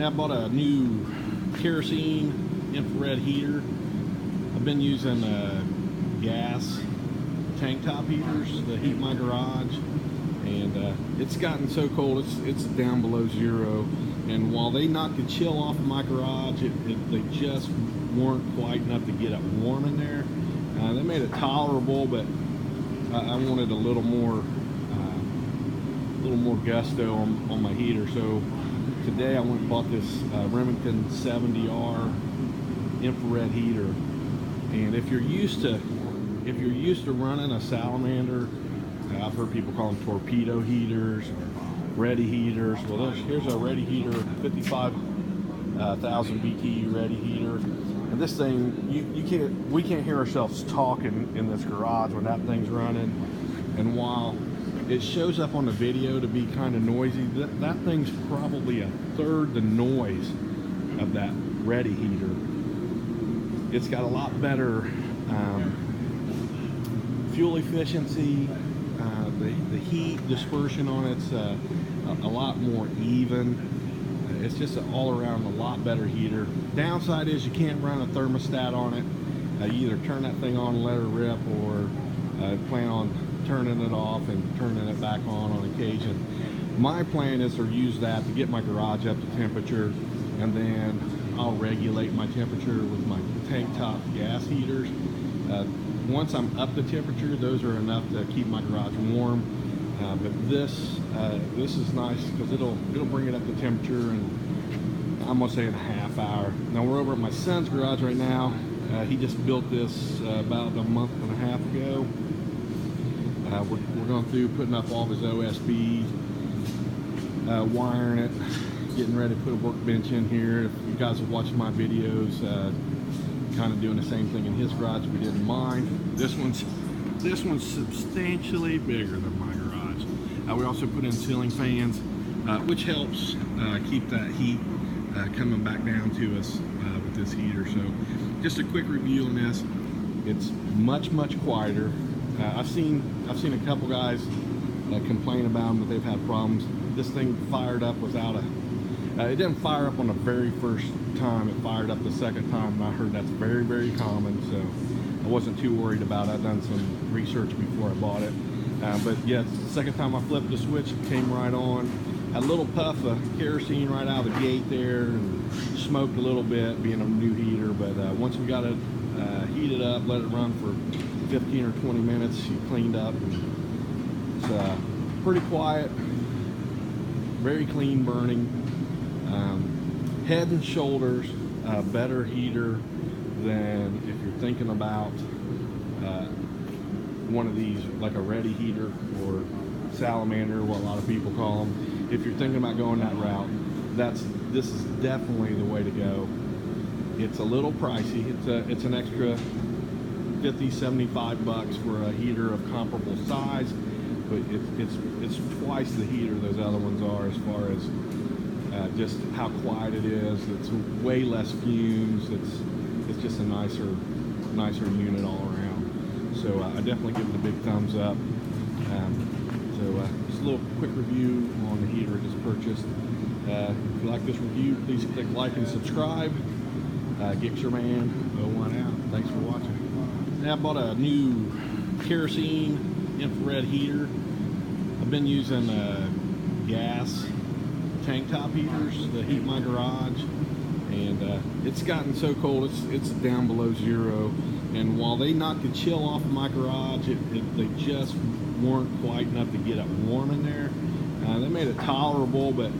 I bought a new kerosene infrared heater. I've been using gas tank top heaters to heat my garage, and it's gotten so cold, it's down below zero, and while they knocked the chill off of my garage, they just weren't quite enough to get it warm in there. They made it tolerable, but I wanted a little more gusto on my heater. So today I went and bought this Remington 70R infrared heater. And if you're used to running a salamander, I've heard people call them torpedo heaters or ready heaters. Well, here's a ready heater, 55,000 BTU ready heater. And this thing, we can't hear ourselves talking in this garage when that thing's running. And while it shows up on the video to be kind of noisy, that thing's probably a third the noise of that ready heater. It's got a lot better fuel efficiency. The heat dispersion on it's a lot more even. It's just all around a lot better heater. Downside is you can't run a thermostat on it. You either turn that thing on and let her rip, or plan on turning it off and turning it back on occasion. My plan is to use that to get my garage up to temperature, and then I'll regulate my temperature with my tank top gas heaters. Once I'm up to temperature, those are enough to keep my garage warm. But this is nice because it'll bring it up to temperature, and I'm gonna say in a half hour. Now we're over at my son's garage right now. He just built this about a month and a half ago. We're going through putting up all of his OSB, wiring it, getting ready to put a workbench in here. If you guys have watched my videos, kind of doing the same thing in his garage, we didn't mind. This one's substantially bigger than my garage. We also put in ceiling fans, which helps keep that heat coming back down to us with this heater. So just a quick review on this. It's much quieter. I've seen a couple guys complain about them, that they've had problems. This thing fired up without it didn't fire up on the very first time. It fired up the second time, and I heard that's very common, so I wasn't too worried about it. I've done some research before I bought it. But yeah, the second time I flipped the switch, it came right on. Had a little puff of kerosene right out of the gate there, and smoked a little bit, being a new heater. But once we got it heated up, let it run for 15 or 20 minutes, you cleaned up. It's pretty quiet, very clean burning. Head and shoulders better heater than if you're thinking about one of these, like a ready heater or salamander, what a lot of people call them. If you're thinking about going that route, this is definitely the way to go. It's a little pricey. It's an extra 50, 75 bucks for a heater of comparable size, but it's twice the heater those other ones are, as far as just how quiet it is. It's way less fumes. It's just a nicer unit all around. So I definitely give it a big thumbs up. Just a little quick review on the heater I just purchased. If you like this review, please click like and subscribe. Gixerman 01 out. Thanks for watching. I bought a new kerosene infrared heater. I've been using gas tank top heaters to heat my garage, and it's gotten so cold, it's down below zero, and while they knocked the chill off of my garage, they just weren't quite enough to get it warm in there. They made it tolerable, but